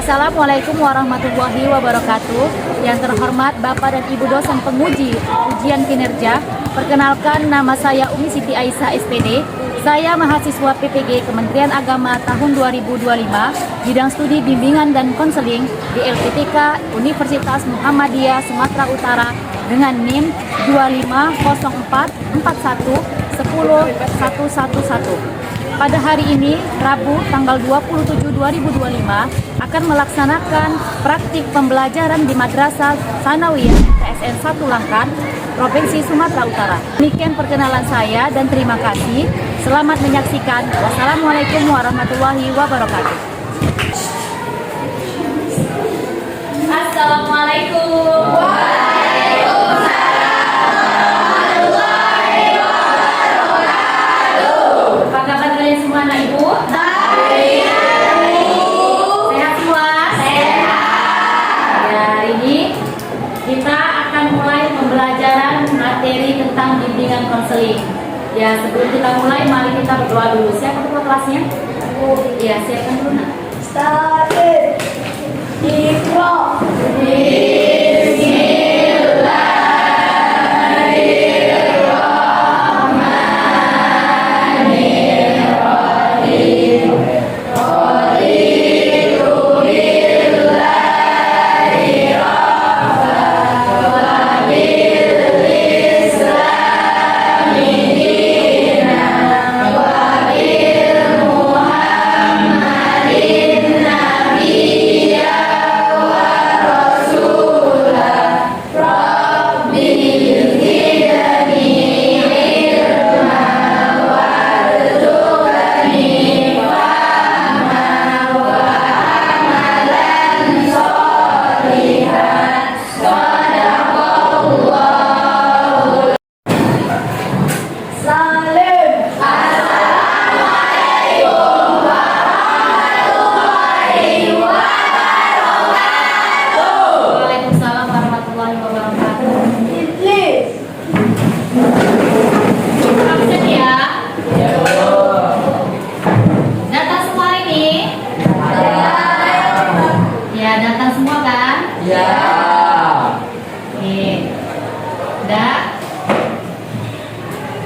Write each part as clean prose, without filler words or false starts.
Assalamualaikum warahmatullahi wabarakatuh. Yang terhormat Bapak dan Ibu dosen penguji ujian kinerja, perkenalkan nama saya Umi Siti Aisyah SPD. Saya mahasiswa PPG Kementerian Agama tahun 2025, bidang studi bimbingan dan konseling di LPTK Universitas Muhammadiyah Sumatera Utara dengan NIM 250414110111. Pada hari ini, Rabu, tanggal 27/2025, akan melaksanakan praktik pembelajaran di Madrasah Tsanawiyah TSN 1 Langkat, Provinsi Sumatera Utara. Demikian perkenalan saya dan terima kasih. Selamat menyaksikan. Wassalamualaikum warahmatullahi wabarakatuh. Assalamualaikum. Kita akan mulai pembelajaran materi tentang bimbingan konseling. Ya, sebelum kita mulai, mari kita berdoa dulu. Siapa ketua kelasnya? Ya, siapkan dulu nak. Start. Iqra.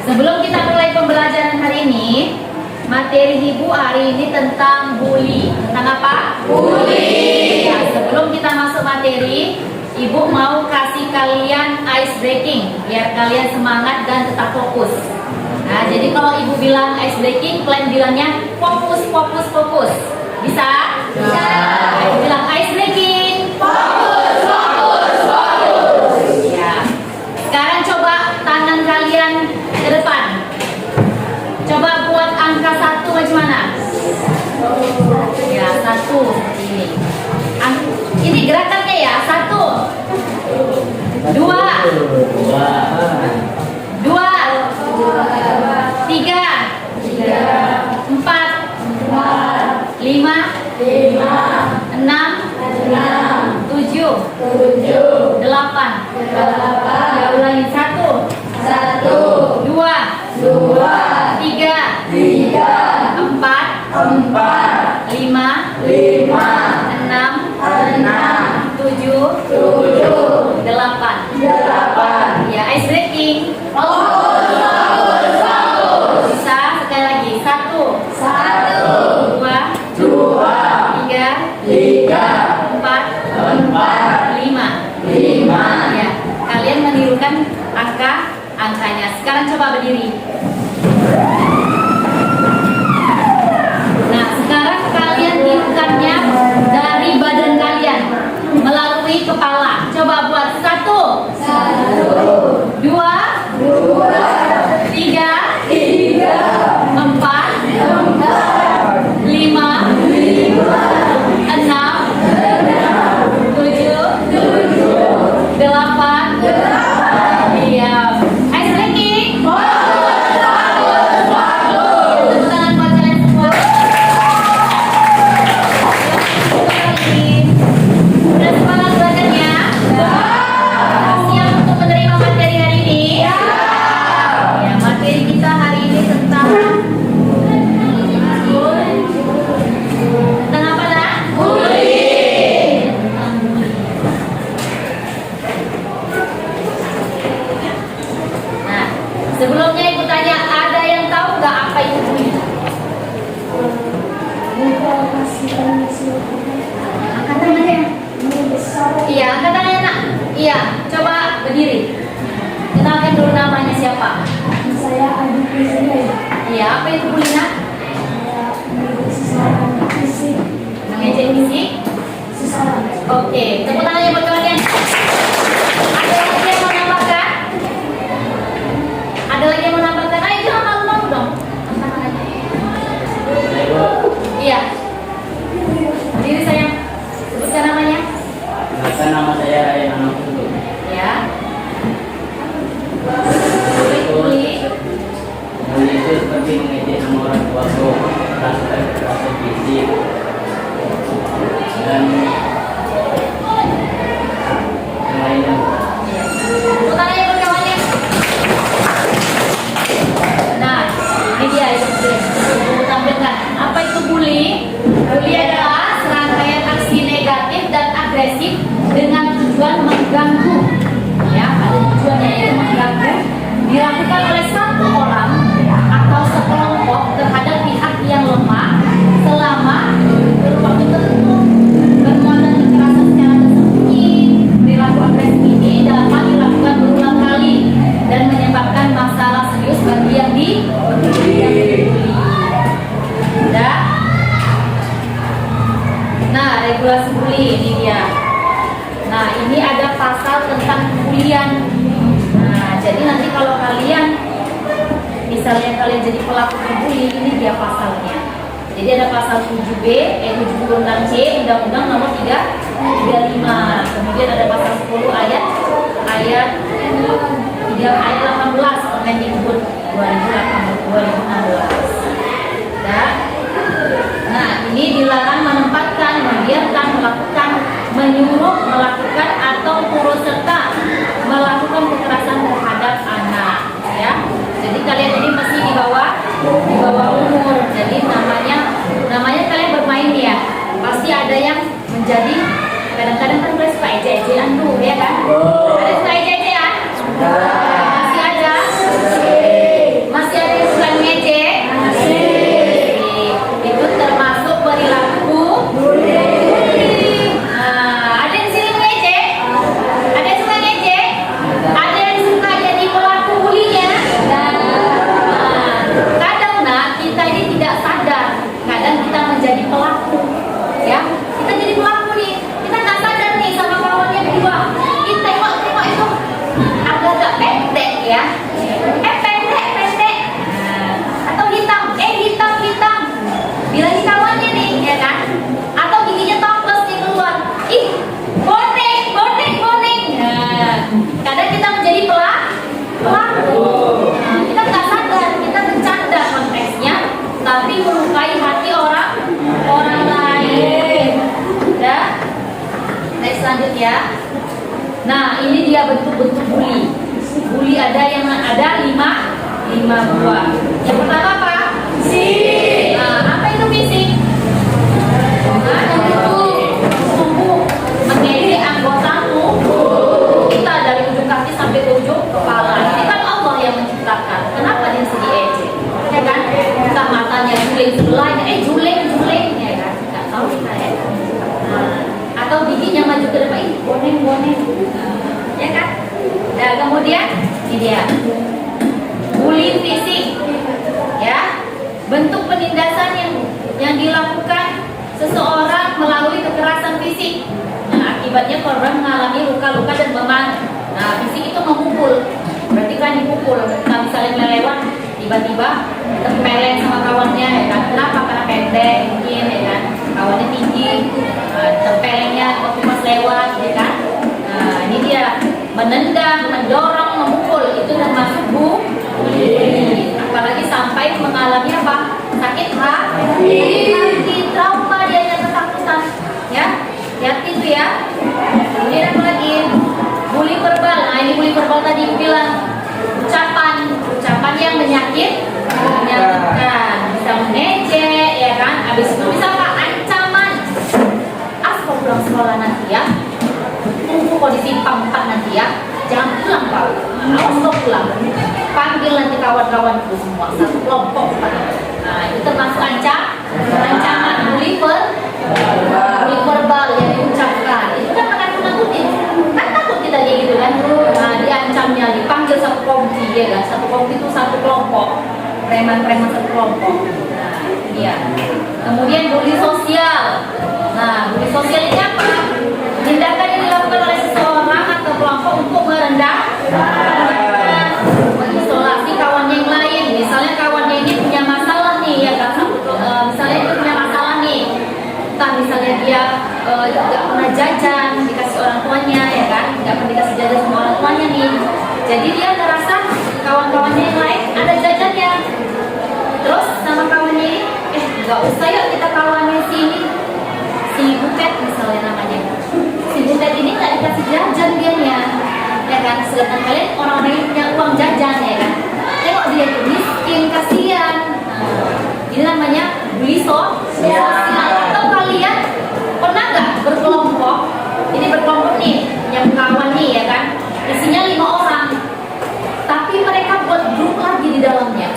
Sebelum kita mulai pembelajaran hari ini, materi Ibu hari ini tentang bully. Tentang apa? Bully. Ya, sebelum kita masuk materi, Ibu mau kasih kalian ice breaking biar kalian semangat dan tetap fokus. Nah, jadi kalau Ibu bilang ice breaking, kalian bilangnya fokus, fokus, fokus. Bisa? Bisa. Nah, Ibu bilang ice breaking. Fokus, fokus, fokus. Ya. Sekarang coba tangan kalian ke depan. Coba buat angka 1 bagaimana? Ya, 1 ini. Ini gerakannya ya, 1 2 2 3 4 5 6 7 8. Ya, ulangi 1 2 3 4 5 6 7 8. Ya, ice breaking. Bisa sekali lagi. 1 2 3 4 5. Ya, kalian menirukan angkanya. Sekarang coba berdiri. Nah, sekarang kalian tirukannya dari badan kalian melalui kepala. Coba buat 1 2 3 4 5 6 7 8. Iya. Ice breaking. Iya, coba berdiri. Kenalkan dulu namanya siapa? Saya Adi Priscilla. Iya, apa itu bullying? Saya mengikuti seseorang fisik. Mengejek fisik? Seseorang. Oke, tepuk tangannya buat kalian. Ada lagi yang mau nambahkan? Ada lagi yang mau nambahkan? Ayo jangan malu-malu dong. Angkat tangannya. Iya. Berdiri sayang. Sebutkan namanya. Maka nama saya Ryan Anak Putu. Ya. Bully. Bully itu seperti mengejek nama orang tua atau rasa fisik dan yang lainnya. Tepuk tangannya buat kawannya. Nah, ini dia itu. Kita tampilkan. Apa itu bully? Bully adalah serangkaian aksi negatif dan agresif dengan tujuan mengganggu. Ya, ada tujuannya yaitu mengganggu. Dilakukan oleh satu orang atau sekelompok terhadap pihak yang lemah selama waktu tertentu. Perbuatan kekerasan secara tersembunyi, perilaku agresif ini dapat dilakukan berulang kali dan menyebabkan masalah serius bagi yang dibully. Udah? Nah, regulasi bully ini dia. Nah, ini ada pasal tentang pembulian. Nah, jadi nanti kalau kalian misalnya kalian jadi pelaku pembuli, ini dia pasalnya. Jadi ada pasal 7B, 7 C, Undang-Undang Nomor 335. Kemudian ada pasal 10 ayat 18 Permendikbud 2016. Nah, ini dilarang menempatkan, membiarkan, melakukan, menyuruh, melakukan atau turut serta melakukan kekerasan terhadap anak, ya. Jadi kalian ini masih di bawah umur. Jadi namanya kalian bermain ya. Pasti ada yang menjadi kadang-kadang kan gue suka ejek-ejekan tuh, ya kan? Ada yang suka ejek-ejekan? Masih ada? Masih ada yang suka ngejek? Itu termasuk perilaku bully. Nah, ada yang sini ngejek? Ada yang suka ngejek? Ada yang suka jadi pelaku bulinya? Kadang kita ini tidak sadar. Kadang kita menjadi pelaku, ya. Kita jadi pelaku nih. Kita nggak sadar nih sama kawannya berdua. Kita tengok itu agak-agak pendek, ya. Pendek. Atau hitam. Hitam. Bilang kawannya nih, ya kan? Atau giginya toples nih keluar. Ih, bonek. Nah, kadang kita menjadi pelaku. Nah, kita nggak sadar, kita bercanda konteksnya, tapi melukai hati orang lain. Ya. Next selanjutnya. Nah, ini dia bentuk-bentuk bully. Bully ada 5 buah. Yang pertama apa? Fisik. Nah, apa itu fisik? Itu tubuh mengejek anggota tubuh kita dari ujung kaki sampai ke ujung kepala. Ini kan Allah yang menciptakan. Kenapa dia sedih ejek? Ya kan? Entah matanya juling sebelahnya, juling, ya kan? Nggak tahu kita ya. Nah, atau giginya maju ke depan, boneng. Ya kan? Nah, kemudian ini dia. Bully fisik. Ya. Bentuk penindasan yang dilakukan seseorang melalui kekerasan fisik. Nah, akibatnya korban mengalami luka-luka dan memar. Nah, fisik itu memukul. Berarti kan dipukul. Kita misalnya melewat, tiba-tiba tempeleng sama kawannya, ya kan? Kenapa? Karena pendek mungkin, ya kan? Kawannya tinggi, tempelengnya waktu pas lewat, ya kan? Nah, ini dia menendang, mendorong, memukul. Itu termasuk bully. Apalagi sampai mengalami apa? Sakit hati, trauma, dia ketakutan, ya. Hati itu ya. Kemudian apa lagi? Bully verbal. Nah, ini bully verbal tadi aku bilang ucapan yang menyakitkan, bisa mengejek, ya kan? Habis itu bisa apa? Ancaman. Kau pulang sekolah nanti ya. Tunggu kondisi 4 nanti ya. Jangan pulang Pak. Awas kau pulang. Panggil nanti kawan-kawanku semua satu kelompok. Nah, itu termasuk ancaman bully verbal yang diucapkan. Itu kan menakut-nakutin. Kan takut kita kayak Jadi dia ngerasa kawan-kawannya yang lain ada jajannya. Terus sama kawannya ini, nggak usah yuk kita kawannya si Butet misalnya namanya. Si Butet ini nggak dikasih jajan dianya, ya kan? Sedangkan kalian orang-orang yang punya uang jajan, ya kan? Tengok dia tuh miskin, kasihan. Ini namanya beli sosial. Atau kalian pernah nggak berkelompok? Ini berkelompok nih, yang kawan nih, ya kan? Isinya 5 orang, tapi mereka buat grup lagi di dalamnya.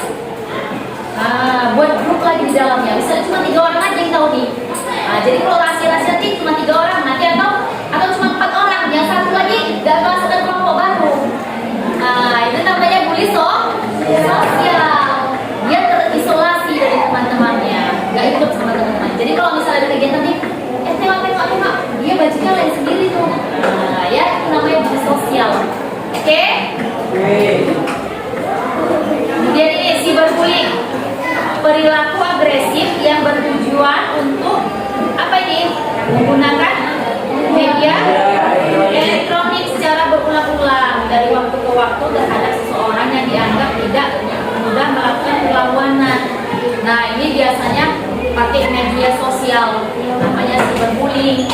Buat grup lagi di dalamnya. Misalnya cuma 3 orang aja yang tahu nih. Jadi kalau rahasia-rahasia nih cuma 3 orang nanti atau cuma 4 orang, yang satu lagi nggak masuk ke kelompok baru. Itu namanya bully sosial. Dia terisolasi dari teman-temannya, nggak ikut sama teman-teman. Jadi kalau misalnya ada kegiatan nih, tengok, dia bajunya lain sendiri tuh. Ya itu namanya bully sosial. Oke? Kemudian ini cyberbullying, perilaku agresif yang bertujuan untuk apa ini? Menggunakan media elektronik secara berulang-ulang dari waktu ke waktu terhadap seseorang yang dianggap tidak mudah melakukan perlawanan. Nah, ini biasanya pakai media sosial, namanya cyberbullying.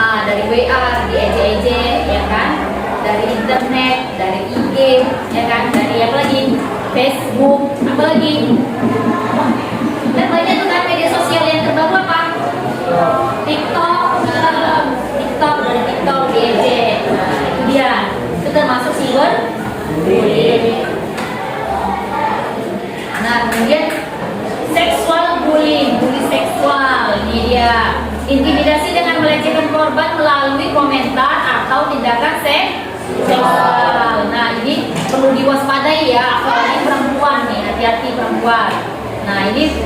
Dari WA, diejek-ejek, ya kan? Dari internet, dari IG, ya kan? Dari apa lagi? Facebook, apa lagi? Dan banyak tuh kan media sosial yang terbaru apa? TikTok, dari TikTok diejek. Itu dia. Itu termasuk cyberbullying. Nah, kemudian seksual bullying, bully seksual. Ini dia. Intimidasi dengan melecehkan korban melalui komentar atau tindakan seksual. Nah, ini perlu diwaspadai ya, apalagi perempuan nih, hati-hati perempuan. Nah, ini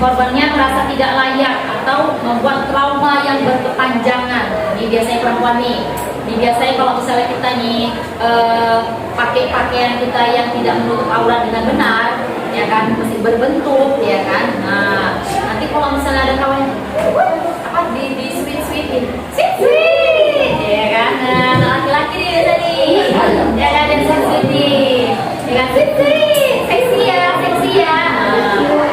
korbannya merasa tidak layak atau membuat trauma yang berkepanjangan. Ini biasanya perempuan nih. Ini biasanya kalau misalnya kita nih pakai pakaian kita yang tidak menutup aurat dengan benar, ya kan, masih berbentuk, ya kan. Nah, nanti kalau misalnya ada kawan apa di sweet-sweetin, sweet, ya kan. Nah, laki-laki nih biasa nih, ya kan, yang sweet-sweetin, ya kan, sweet, seksi ya.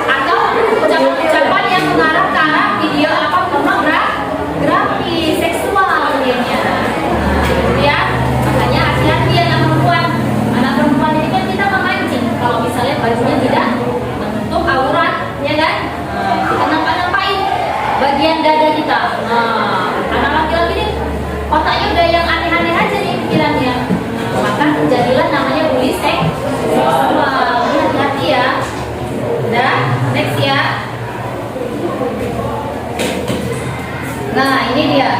Atau ucapan-ucapan yang mengarah ke arah video apa pornografi seksual dianya. Ya, makanya hati-hati ya anak perempuan ini kan kita memancing kalau misalnya bajunya tidak menutup aurat, ya kan? Kita nampak-nampain bagian dada kita. Anak laki-laki ini otaknya udah yang aneh-aneh aja nih pikirannya. Maka jadilah namanya bully seksual. Hati-hati ya. Udah, next ya. Nah, ini dia.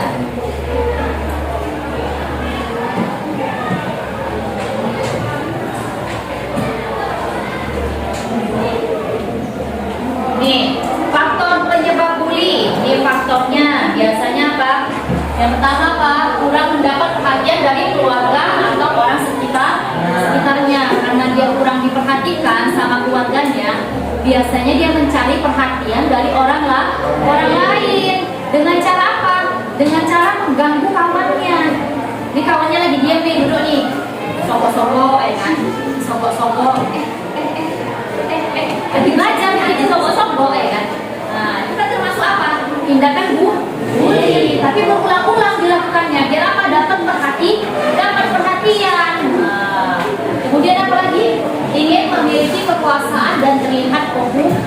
Nih, faktor penyebab bully. Ini faktornya biasanya apa? Yang pertama apa? Kurang mendapat perhatian dari keluarga atau orang sekitarnya. Karena dia kurang diperhatikan sama keluarganya, biasanya dia mencari perhatian dari orang lain. Dengan cara apa? Dengan cara mengganggu kawannya. Ini kawannya lagi diam nih, duduk nih, sogok-sogok, kan? Sogok-sogok. Lagi belajar nih, sogok-sogok, kan? Nah, itu kan termasuk apa? Tindakan bully, tapi berulang-ulang dilakukannya. Biar apa? Dapat perhatian. Kemudian apa lagi? Ingin memiliki kekuasaan dan terlihat populer.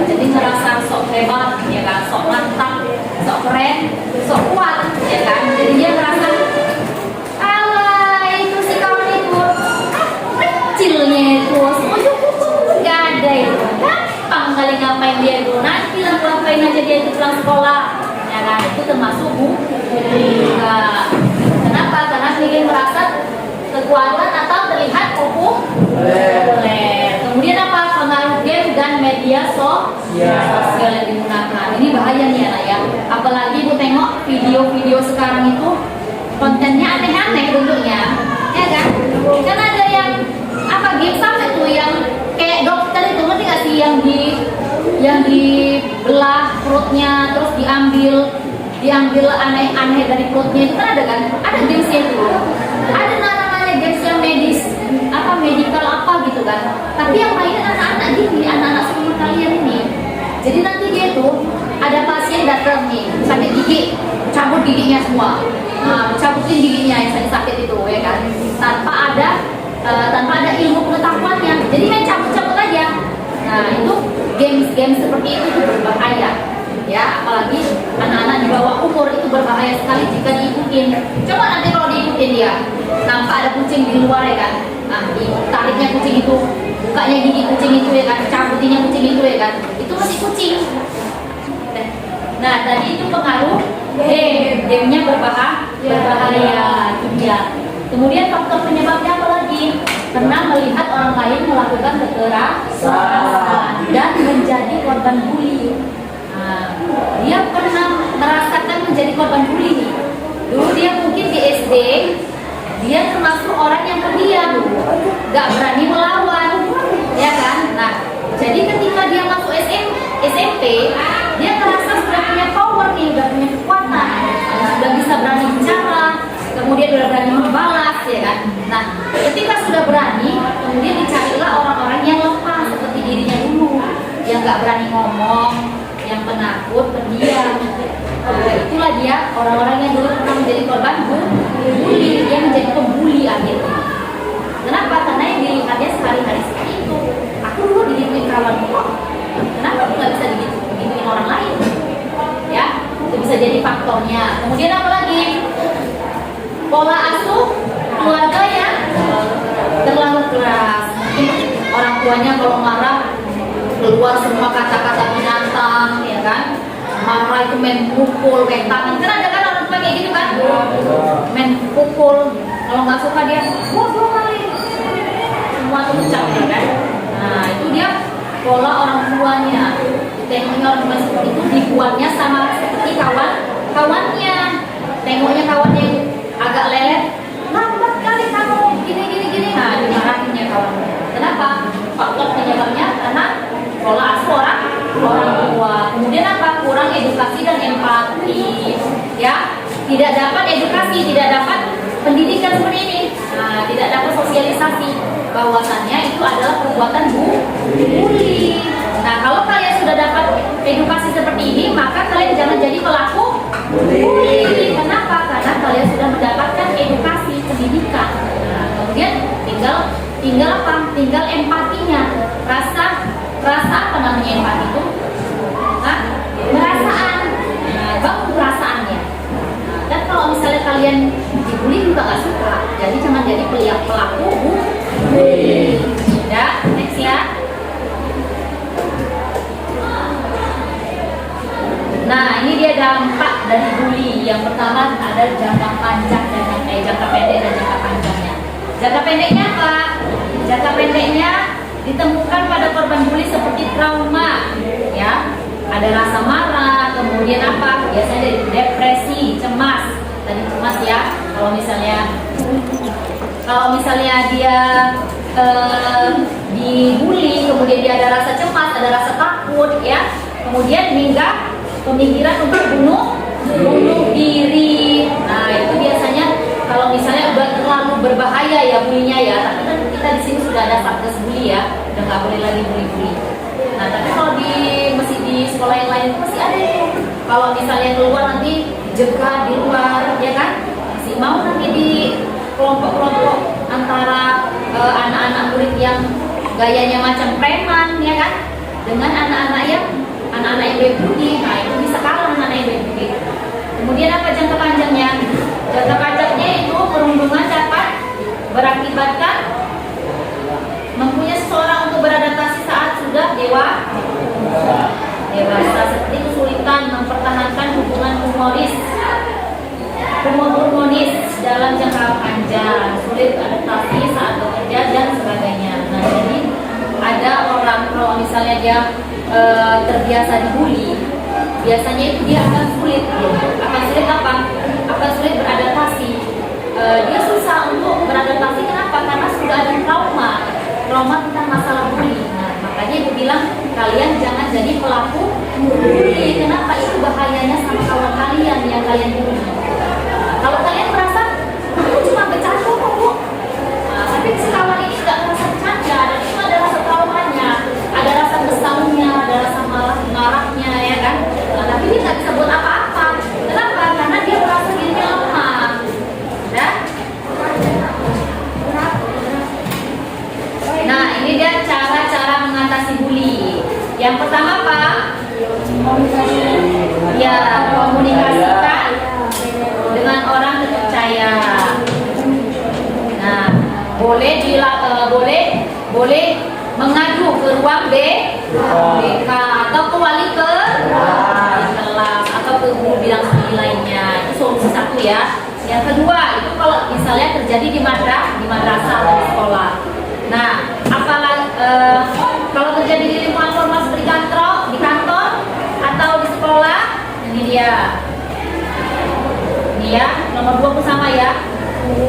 Jadi ngerasa sok hebat, ya kan? Sok mantap, sok keren, sok kuat, ya kan? Jadi dia merasa, itu si kawan itu kecilnya itu, nggak ada itu. Gampang kali ngapain dia itu. Nanti lah ngapain aja dia itu pulang sekolah, ya kan? Itu termasuk bullying. Kenapa? Karena ingin merasa kekuatan atau terlihat populer. Kemudian apa? Pengaruh game dan media sosial yang digunakan. Ini bahaya nih anak ya. Apalagi Bu tengok video-video sekarang itu kontennya aneh-aneh bentuknya, ya kan? Kan ada yang apa game sampai tuh yang kayak dokter itu, ngerti nggak sih, yang dibelah perutnya terus diambil aneh-aneh dari perutnya itu kan ada kan? Ada gamesnya itu. Ada namanya games yang medis Tapi yang main anak-anak gini, anak-anak semua kalian ini. Jadi nanti dia tuh ada pasien datang nih sakit gigi, cabut giginya semua. Nah, cabutin giginya yang sakit itu ya kan, tanpa ada ilmu pengetahuannya. Jadi main cabut-cabut aja. Nah itu games seperti itu tuh berbahaya. Ya, apalagi anak-anak di bawah umur itu berbahaya sekali jika diikutin. Coba nanti kalau diikutin dia, nampak ada kucing di luar ya kan. Nah, tariknya kucing itu, bukanya gigi kucing itu ya kan, cabutinnya kucing itu ya kan. Itu masih kucing. Nah, tadi itu pengaruh gamenya berbahaya itu dia. Kemudian faktor penyebabnya apa lagi? Pernah melihat orang lain melakukan kekerasan dan menjadi korban bully. Nah, dia pernah merasakan menjadi korban bully. Dulu dia mungkin di SD, dia termasuk orang yang pendiam, gak berani melawan, ya kan? Nah, jadi ketika dia masuk SMP, dia merasa sudah punya power nih, sudah punya kekuatan, sudah bisa berani bicara, kemudian sudah berani membalas, ya kan? Nah, ketika sudah berani, kemudian dicarilah orang-orang yang lemah seperti dirinya dulu, yang gak berani ngomong, yang penakut, pendiam. Itulah dia orang-orang yang dulu pernah menjadi korban bully, dia menjadi pembuli akhirnya. Kenapa? Karena yang dilihatnya sehari-hari seperti itu. Aku dulu digituin kawan kok. Kenapa aku nggak bisa digituin orang lain? Ya, itu bisa jadi faktornya. Kemudian apa lagi? Pola asuh keluarga yang terlalu keras. Mungkin orang tuanya kalau marah keluar semua kata-kata binatang, ya kan? Marah itu main pukul, main tangan. Kan ada kan orang tua kayak gitu kan? Main pukul. Kalau nggak suka dia, wah dua kali. Semua tuh pecah ya kan? Nah itu dia pola orang tuanya. Tengoknya orang tua seperti itu dibuatnya sama seperti kawannya. Tengoknya kawannya yang agak lelet, lambat kali kamu gini. Nah dimarahinnya kawannya. Kenapa? Faktor penyebabnya karena pola asuh orang tua. Kemudian apa? Kurang edukasi dan empati. Ya, tidak dapat edukasi, tidak dapat pendidikan seperti ini. Nah, tidak dapat sosialisasi bahwasannya itu adalah perbuatan bully. Nah, kalau kalian sudah dapat edukasi seperti ini, maka kalian jangan jadi pelaku bully. Kenapa? Karena kalian sudah mendapatkan edukasi, pendidikan. Nah, kemudian tinggal apa? Tinggal empatinya. Rasa apa namanya empati itu? Perasaan. Bangun perasaannya. Dan kalau misalnya kalian dibully juga nggak suka, jadi jangan jadi pelaku bully. Ya, next ya. Nah, ini dia dampak dari bully. Yang pertama ada jangka panjang dan jangka pendek dan jangka panjangnya. Jangka pendeknya apa? Jangka pendeknya ditemukan pada korban bully seperti trauma, ya. Ada rasa marah, kemudian apa? Biasanya depresi, cemas. Tadi cemas ya. Kalau misalnya dia dibully, kemudian dia ada rasa cemas, ada rasa takut, ya. Kemudian hingga pemikiran untuk bunuh diri. Nah itu biasanya kalau misalnya udah terlalu berbahaya ya bulinya ya. Tapi kan kita di sini sudah ada satgas bully ya, udah nggak boleh lagi bully. Nah tapi kalau masih di sekolah yang lain itu masih ada itu. Kalau misalnya keluar nanti jegat di luar, ya kan? Masih mau nanti di kelompok-kelompok antara anak-anak murid yang gayanya macam preman, ya kan? Dengan anak-anak yang baik budi. Nah itu bisa kalah anak-anak yang baik budi. Kemudian apa jangka panjangnya? Jangka panjangnya itu perundungan dapat berakibatkan mempunyai seseorang untuk beradaptasi saat sudah dewasa, seperti kesulitan mempertahankan hubungan humoris dalam jangka panjang, sulit adaptasi saat bekerja dan sebagainya. Nah jadi ada orang kalau misalnya dia terbiasa dibully, biasanya itu dia akan sulit apa? Akan sulit beradaptasi. Dia susah untuk beradaptasi. Kenapa? Karena sudah ada trauma tentang masalah bully. Nah, makanya ibu bilang kalian jangan jadi pelaku bully. Kenapa? Itu bahayanya sama kawan kalian yang kalian bully. Kalau kalian merasa aku cuma bercanda kok bu, tapi si kawan ini nggak merasa bercanda dan itu ada rasa boleh mengadu ke ruang BK atau ke wali kelas atau ke guru bidang studi lainnya. Itu solusi satu ya. Yang kedua itu kalau misalnya terjadi di madrasah atau di sekolah. Nah, kalau terjadi di lingkungan formal seperti di kantor atau di sekolah, ini dia. Ini ya, nomor 2 sama ya.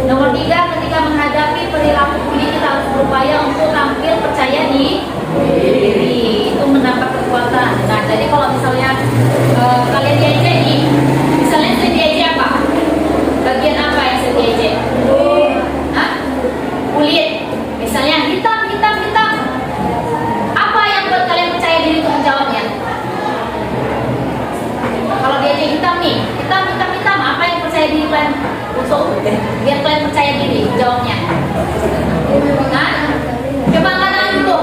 Nomor 3, ketika menghadapi perilaku bully kita harus berupaya untuk tampil percaya diri. Itu menambah kekuatan. Nah, jadi kalau misalnya kalian diejek nih, misalnya saya diejek apa? Bagian apa yang saya diejek? Kulit. Misalnya hitam. Apa yang buat kalian percaya diri untuk menjawabnya? Kalau diejek hitam nih, hitam. Apa yang percaya diri kalian untuk biar kalian percaya diri jawabnya? Nah, coba angkat tangan dulu.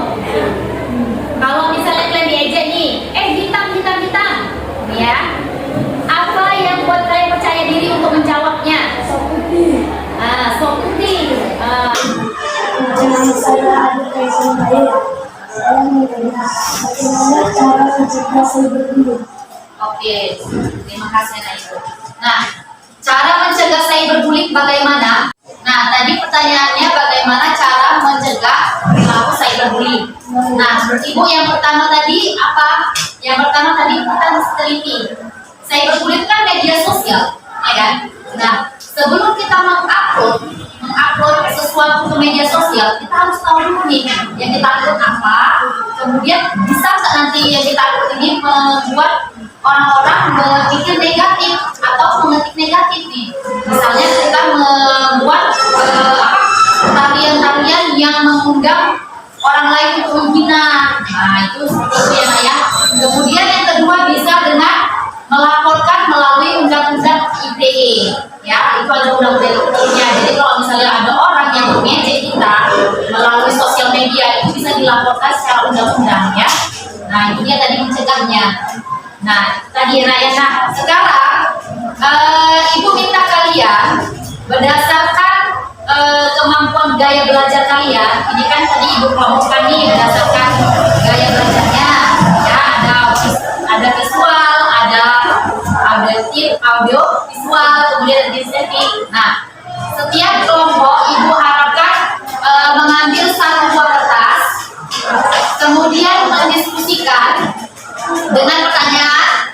Kalau misalnya kalian diejek nih, hitam, ya. Apa yang buat kalian percaya diri untuk menjawabnya? Sok putih. Sok putih. Jangan saya adik saya. Saya mendengar bagaimana cara mencegah cyberbullying. Oke, terima kasih Nak Ibu. Nah, cara mencegah cyberbullying bagaimana? Nah, tadi pertanyaannya bagaimana cara mencegah perilaku cyberbullying. Nah, menurut Ibu yang pertama tadi apa? Yang pertama tadi kita harus teliti. Cyberbullying kan media sosial, ya kan? Nah, sebelum kita mengupload sesuatu ke media sosial, kita harus tahu dulu nih yang kita upload apa. Kemudian bisa nggak nanti yang kita upload ini membuat orang-orang berpikir negatif atau mengetik negatif nih. Misalnya kita membuat tarian-tarian yang mengundang orang lain untuk menghina. Nah, itu seperti itu ya Nak ya. Kemudian yang kedua bisa dengan melaporkan melalui undang-undang ITE. Ya, itu ada undang-undangnya. Jadi kalau misalnya ada orang yang mengejek kita melalui sosial media, itu bisa dilaporkan secara undang-undang ya. Nah, itu dia tadi mencegahnya. Nah, tadi Raya. Nah, sekarang Ibu minta kalian berdasarkan kemampuan gaya belajar kalian. Ini kan tadi Ibu kelompokkan nih berdasarkan gaya belajarnya. Ya, ada visual, ada audio visual, kemudian ada kinesthetik. Nah, setiap kelompok Ibu harapkan mengambil 1 buah kertas, kemudian mendiskusikan dengan pertanyaan,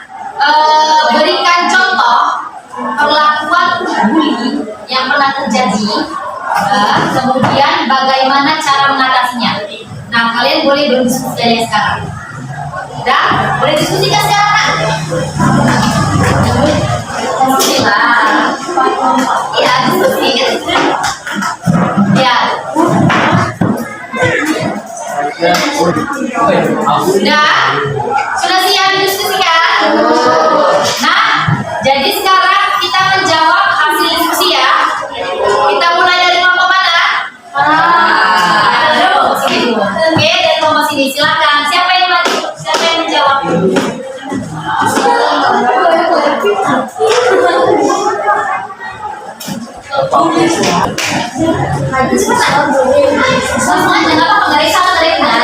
berikan contoh perlakuan bully yang pernah terjadi, kemudian bagaimana cara mengatasinya. Nah, kalian boleh berdiskusi sekarang. Udah? Boleh diskusikan sekarang kan? Diskusi lah. Iya, diskusi kan? Ya. Sudah siap didiskusikan? Nah, jadi sekarang kita menjawab hasil diskusi ya. Kita mulai dari kelompok mana? Oke, dari kelompok sini silakan. Siapa yang maju? Siapa yang menjawab? Semuanya nggak apa-apa, dari sama dari benar.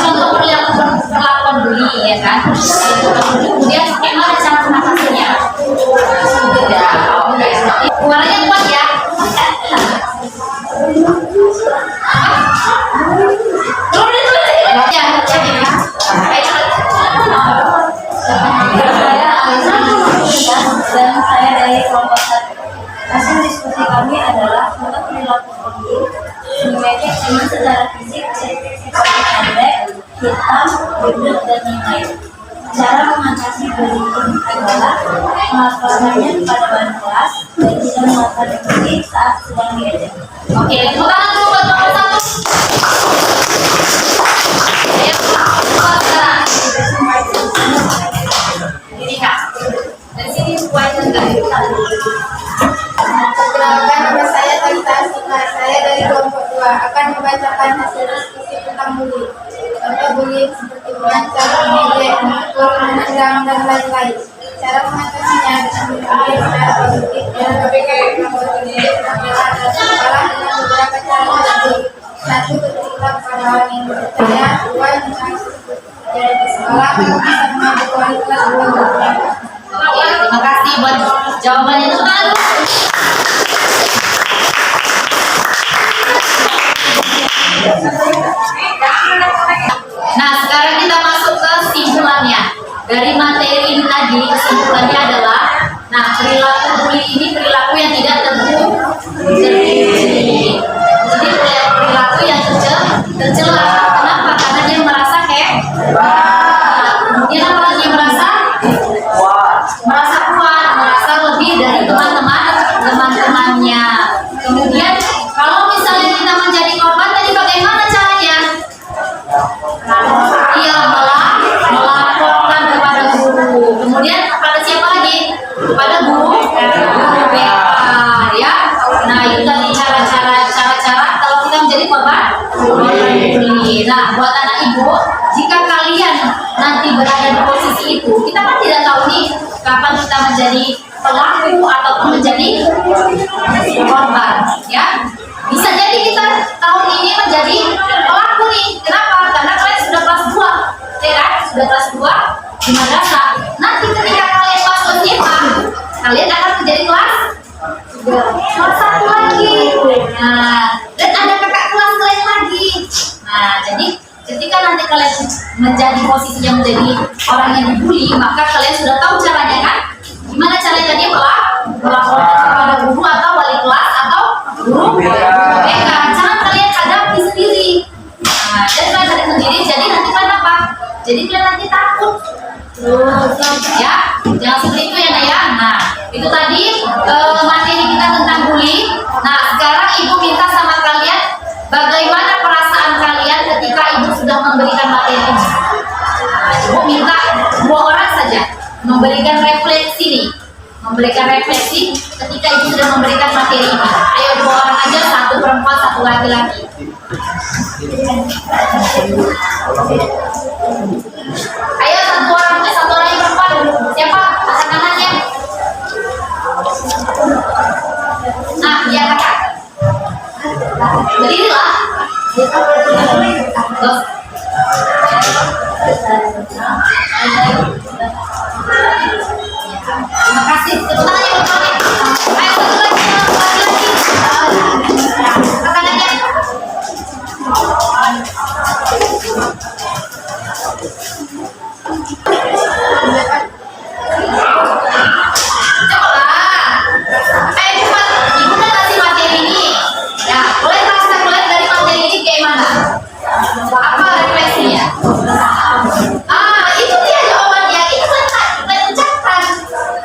Contoh perlakuan bully ya kan. Kemudian bagaimana cara mengatasinya? Suaranya kuat ya. Dan saya dari kelompok 1. Hasil diskusi kami adalah untuk perilaku bullying mengejek teman secara fisik seperti pendek, hitam, gendut, dan lain-lain. Cara mengatasi bullying adalah melaporkannya kepada wali kelas dan tidak melakukan bullying saat sedang diejek. Oke, tepuk tangan dulu buat kelompok 1. Ini Kak, dari sini buat Perkenalkan, nama saya Talita Asima. Saya dari kelompok 2 akan membacakan hasil diskusi tentang bullying. Contoh bullying seperti mengancam, mengejek, memukul, menendang, dan lain-lain. Cara mengatasinya dengan berbullying secara positif dan memberikan pengakuan pendidik, penampilan, dan sekolah dengan saya Tuan jadi di sekolah kalau bisa mengambil kualitas buat Oke, terima kasih buat jawabannya teman. Nah, sekarang kita masuk ke kesimpulannya. Dari materi ini tadi, kesimpulannya adalah, nah, perilaku bully ini perilaku yang tidak terpuji. Jadi perilaku yang tercela. Kenapa? Karena dia merasa kemudian apa lagi merasa kuat, merasa lebih dari teman-temannya. Kemudian kalau misalnya kita menjadi korban tadi bagaimana caranya? Iya, melaporkan kepada guru. Kemudian kepada siapa lagi? Kepada guru BK, ya. Nah, itu tadi cara-cara kalau kita menjadi korban bully. Nah, buat anak ibu, jika kalian nanti berada di posisi itu, kita kan tidak tahu nih kapan kita menjadi pelaku ataupun menjadi korban, ya. Bisa jadi kita tahun ini menjadi pelaku nih. Kenapa? Karena kalian sudah kelas 2, ya kan? Sudah kelas 2 di madrasah. Nanti ketika kalian masuk SMA, kalian akan menjadi kelas 1 lagi. Nah, dan ada kakak kelas kalian lagi. Nah, jadi ketika nanti kalian menjadi posisinya menjadi orang yang dibully, maka kalian sudah tahu caranya kan? Gimana caranya tadi melaporkan kepada guru atau wali kelas atau guru BK. Jangan kalian hadapi sendiri. Nah, dan kalian hadapi sendiri, jadi nanti kalian apa? Jadi kalian nanti takut. Ya, jangan seperti itu ya Naya. Nah, itu tadi materi kita tentang bully. Nah, sekarang ibu minta sama kalian bagaimana perasaan kalian ketika ibu sudah memberikan materi ini. Nah, ibu minta 2 orang saja memberikan refleksi nih, memberikan refleksi ketika ibu sudah memberikan materi ini. Ayo 2 orang aja, 1 perempuan, 1 laki-laki. Ayo 1 orang yang perempuan. Siapa? Angkat tangannya. Nah, ya kakak. Berdirilah. Terus. Terima kasih. Tepuk tangan yang pertama. Ayo 1 lagi. Angkat tangannya. Apa refleksinya? Itu dia jawabannya. Itu kan ucapkan.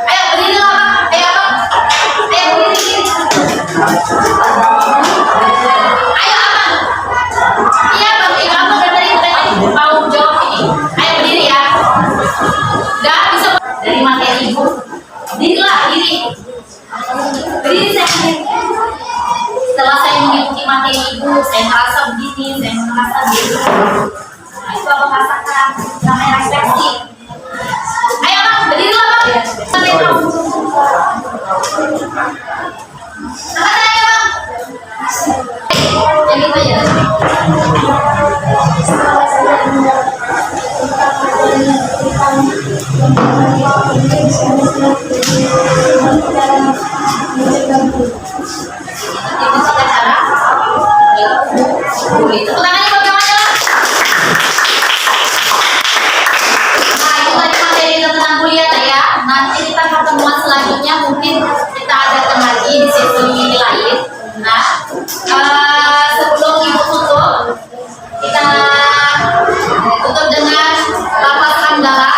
Ayo berdirilah. Ayo berdiri. Ayo aman. Iya bang, kamu dari mau jawab ini. Ayo berdiri ya. Udah bisa dari materi ibu. Berdirilah, berdiri. Berdiri saya. Setelah saya mengikuti materi ibu, saya merasa begini, saya merasa begitu. Nah, itu apa rasakan? Namanya refleksi. Ayo bang, berdirilah bang. Sampai kamu. Angkat aja bang. Yang itu aja. Itu sudah cara. Itu tangannya bagaimana lah? Nah, itu tadi materi tentang kuliah ya. Nanti kita pertemuan selanjutnya mungkin kita adakan lagi di sesi ini lain. Nah, sebelum ibu tutup, kita tutup dengan lafaz hamdalah.